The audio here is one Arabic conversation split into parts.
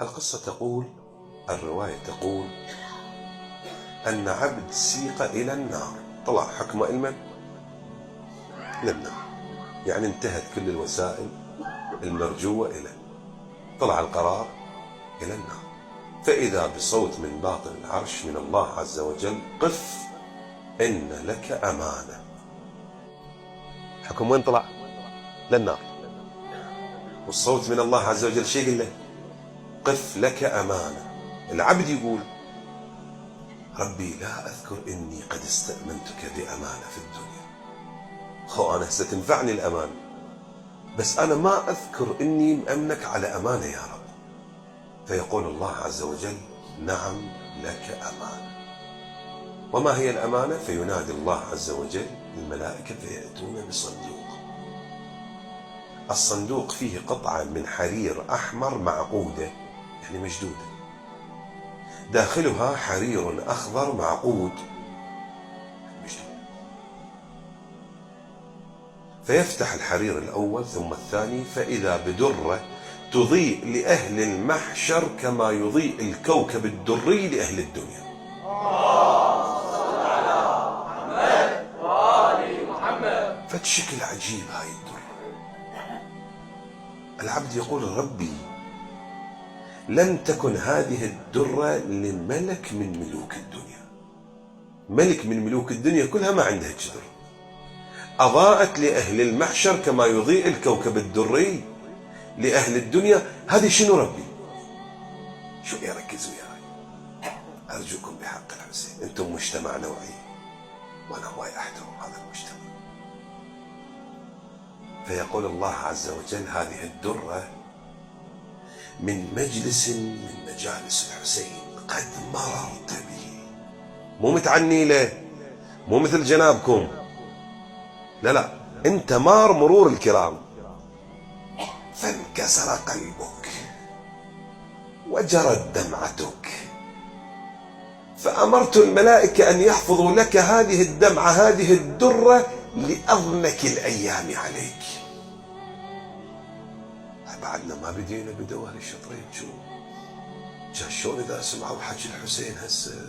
القصة تقول، الرواية تقول أن عبد سيق إلى النار، طلع حكمه إلى النار، يعني انتهت كل الوسائل المرجوة إليه، طلع القرار إلى النار. فإذا بصوت من باطن العرش من الله عز وجل: قف إن لك أمانة. حكم وين طلع؟ للنار. والصوت من الله عز وجل شيء له: قف لك أمانة. العبد يقول: ربي لا أذكر إني قد استأمنتك بأمانة في الدنيا، أنا ستنفعني الأمانة، بس أنا ما أذكر إني مأمنك على أمانة يا رب. فيقول الله عز وجل: نعم لك أمانة. وما هي الأمانة؟ فينادي الله عز وجل الملائكة فيأتون بصندوق. الصندوق فيه قطعة من حرير أحمر معقودة، يعني مشدودة، داخلها حرير أخضر معقود مشدود. فيفتح الحرير الأول ثم الثاني، فإذا بدرة تضيء لأهل المحشر كما يضيء الكوكب الدري لأهل الدنيا. فتشكل عجيب هاي الدرة. العبد يقول: ربي لم تكن هذه الدرة لملك من ملوك الدنيا، ملك من ملوك الدنيا كلها ما عندها درة، أضاءت لأهل المحشر كما يضيء الكوكب الدري لأهل الدنيا. هذه شنو ربي؟ شو يركزوا وياي؟ أرجوكم بحق الحسين، أنتم مجتمع نوعي وأنا هواي أحترم هذا المجتمع. فيقول الله عز وجل: هذه الدرة من مجلس من مجالس الحسين قد مررت به، مو متعني له، مو مثل جنابكم، لا، انت مار مرور الكرام. فانكسر قلبك وجرت دمعتك، فأمرت الملائكة أن يحفظوا لك هذه الدمعة، هذه الدرة، لأضنك الأيام عليك. بعدنا ما بدينا بدوا هالشطرين. شو شلون إذا سمعوا حكي الحسين هسه،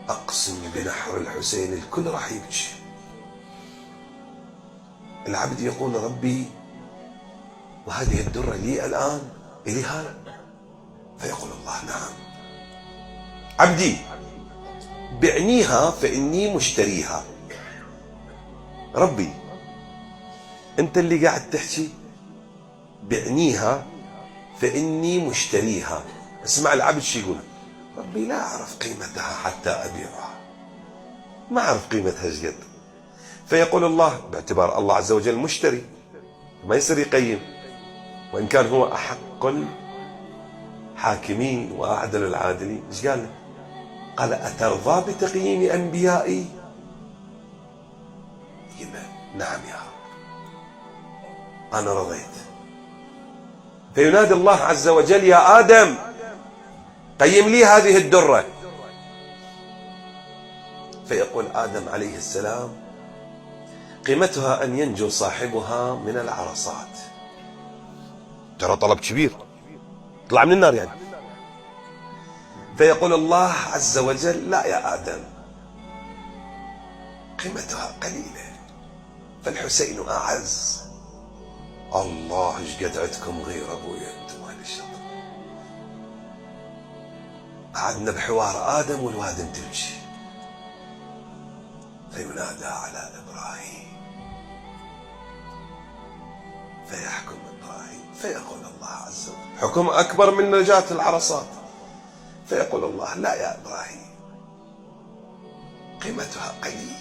أقسم بنحر الحسين الكل راح يبكي. العبد يقول: ربي وهذه الدرة لي الآن، إلي هذا؟ فيقول الله: نعم عبدي، بعنيها فإني مشتريها. ربي أنت اللي قاعد تحكي، بعنيها فإني مشتريها. اسمع العبد شو يقول: ربي لا أعرف قيمتها حتى أبيعها، ما أعرف قيمتها ايش قد. فيقول الله، باعتبار الله عز وجل مشتري ما يصير يقيم، وإن كان هو أحق الحاكمين وأعدل العادلين، ايش قال له؟ قال: أترضى بتقييم أنبيائي؟ نعم يا رب أنا رضيت. فينادي الله عز وجل: يا آدم قيم لي هذه الدرة. فيقول آدم عليه السلام: قيمتها أن ينجو صاحبها من العرصات. ترى طلب كبير، طلع من النار يعني. فيقول الله عز وجل: لا يا آدم، قيمتها قليلة، فالحسين أعز. الله ايش قد عندكم غير ابويا انتم اهل الشطر. قعدنا بحوار ادم والوادم تمشي. فينادى على ابراهيم فيحكم ابراهيم، فيقول الله عز وجل: حكم اكبر من نجاة العرصات. فيقول الله: لا يا ابراهيم، قيمتها قليل،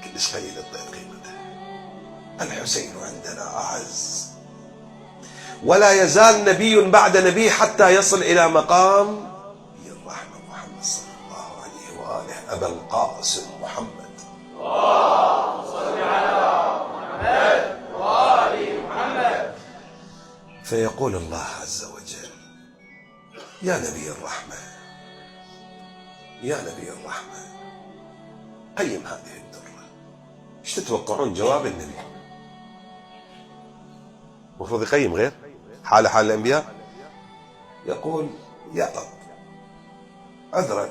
كلش قليل الضيف قيمتها، الحسين عندنا اعز. ولا يزال نبي بعد نبي حتى يصل إلى مقام نبي الرحمة محمد صلى الله عليه وآله، أبا القاسم محمد. اللهم صل على محمد وآل محمد. فيقول الله عز وجل: يا نبي الرحمة، يا نبي الرحمة، قيم هذه الدرة. ايش تتوقعون جواب النبي؟ المفروض يقيم غير حال الأنبياء؟ يقول يا رب عذرا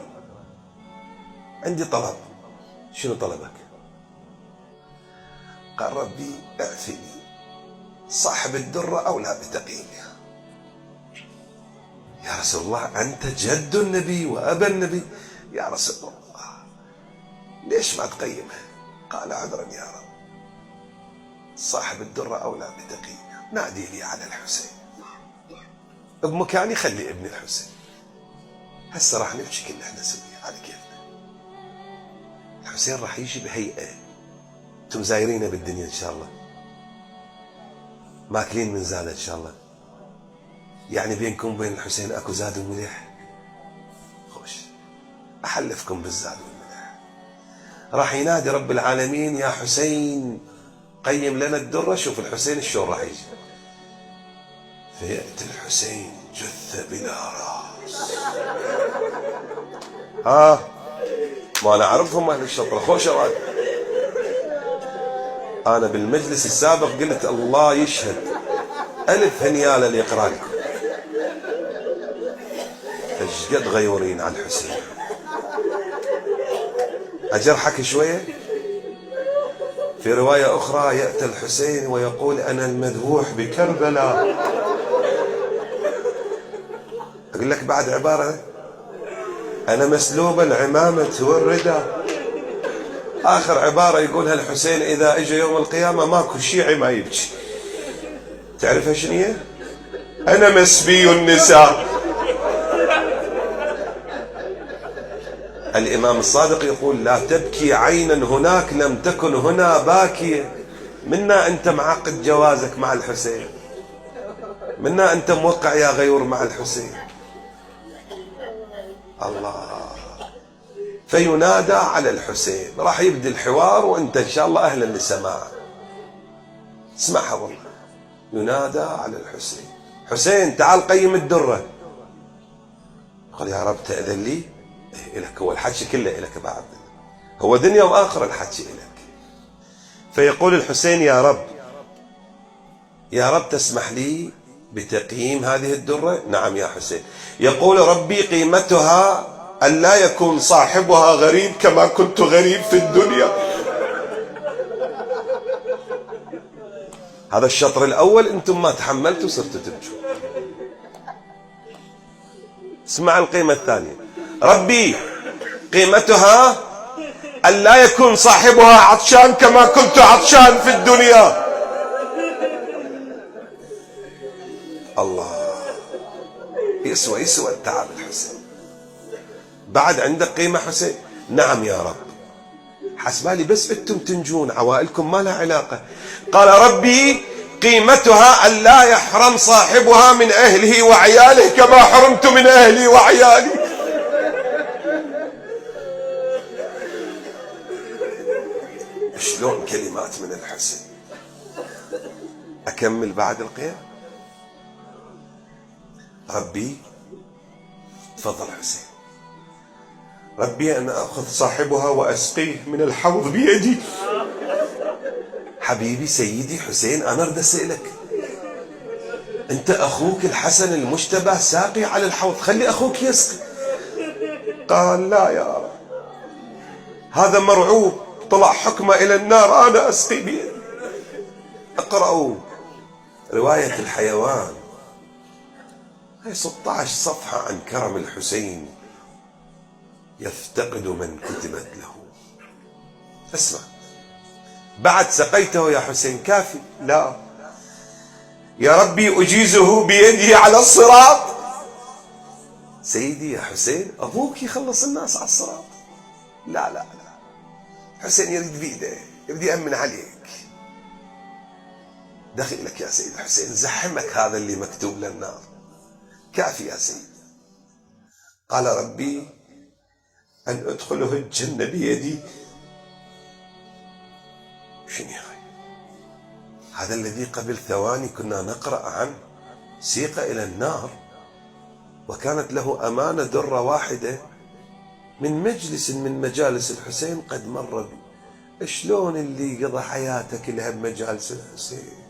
عندي طلب. شنو طلبك؟ قال ربي اعفني، صاحب الدرة أولى بتقييمها. يا رسول الله أنت جد النبي وأبا النبي. يا رسول الله ليش ما تقيمها؟ قال عذرا يا رب، صاحب الدرة أولى بتقييمها، نادي لي على الحسين بمكاني، خلي ابن الحسين. هسه راح نبكي كل احنا سوية على كيفنا. الحسين راح يجي بهيئة انتم زايرينه بالدنيا ان شاء الله، ماكلين من زاده ان شاء الله. يعني بينكم وبين الحسين اكو زاد وملح؟ خوش احلفكم بالزاد والملح. راح ينادي رب العالمين يا حسين قيم لنا الدرة. شوف الحسين شلون راح يجي، فيأتي الحسين جثة بلا راس. ما انا اعرفهم اهل الشطرة خوش اوقات. انا بالمجلس السابق قلت الله يشهد 1000 هنيالة اللي يقرا لكم ايش قد غيورين على الحسين. اجرحك شويه. في روايه اخرى ياتي الحسين ويقول انا المذبوح بكربلاء. اقول لك بعد عباره، انا مسلوب العمامه والرداء. اخر عباره يقولها الحسين اذا اجى يوم القيامه ماكو شيعي ما يبكي. تعرفها شنو هي؟ انا مسبي النساء. الامام الصادق يقول لا تبكي عينا هناك لم تكن هنا باكيه. منا انت معقد جوازك مع الحسين، منا انت موقع يا غيور مع الحسين. الله. فينادى على الحسين، راح يبدي الحوار وانت ان شاء الله اهلا للسماع. اسمعها والله. ينادى على الحسين، حسين تعال قيم الدرة. قال يا رب تأذن لي؟ إيه لك، هو الحكي كله لك بعد، هو دنيا وآخرة الحكي لك. فيقول الحسين يا رب، يا رب تسمح لي بتقييم هذه الدرة؟ نعم يا حسين. يقول ربي قيمتها أن لا يكون صاحبها غريب كما كنت غريب في الدنيا. هذا الشطر الأول أنتم ما تحملتوا صرتوا تبكوا. اسمع القيمة الثانية، ربي قيمتها أن لا يكون صاحبها عطشان كما كنت عطشان في الدنيا. الله. يسوى التعب الحسين. بعد عندك قيمة حسين؟ نعم يا رب، حسبالي بس انتم تنجون، عوائلكم ما لها علاقة. قال ربي قيمتها أن لا يحرم صاحبها من أهله وعياله كما حرمت من أهلي وعيالي. شلون كلمات من الحسين. أكمل بعد القيام. ربي تفضل حسين. ربي أن أخذ صاحبها وأسقيه من الحوض بيدي. حبيبي سيدي حسين أنا أريد أسألك، أنت أخوك الحسن المجتبى ساقي على الحوض، خلي أخوك يسقي. قال لا يا رب، هذا مرعوب طلع حكمه إلى النار، أنا أسقي بيدي. اقرأوا رواية الحيوان، هي 16 صفحة عن كرم الحسين يفتقد من كتبت له. اسمع، بعد سقيته يا حسين كافي؟ لا يا ربي أجيزه بيدي على الصراط. سيدي يا حسين أبوك يخلص الناس على الصراط. لا لا لا، حسين يريد بيده، يريد يأمن عليك. دخيلك يا سيدي حسين، زحمك هذا اللي مكتوب للنار، كافي يا سيدي. قال ربي أن أدخله الجنة بيدي. شنو يا أخي؟ هذا الذي قبل ثواني كنا نقرأ عنه سيق إلى النار وكانت له أمانة درة واحدة من مجلس من مجالس الحسين قد مر بي. شلون اللي قضى حياته كلها بمجالس الحسين؟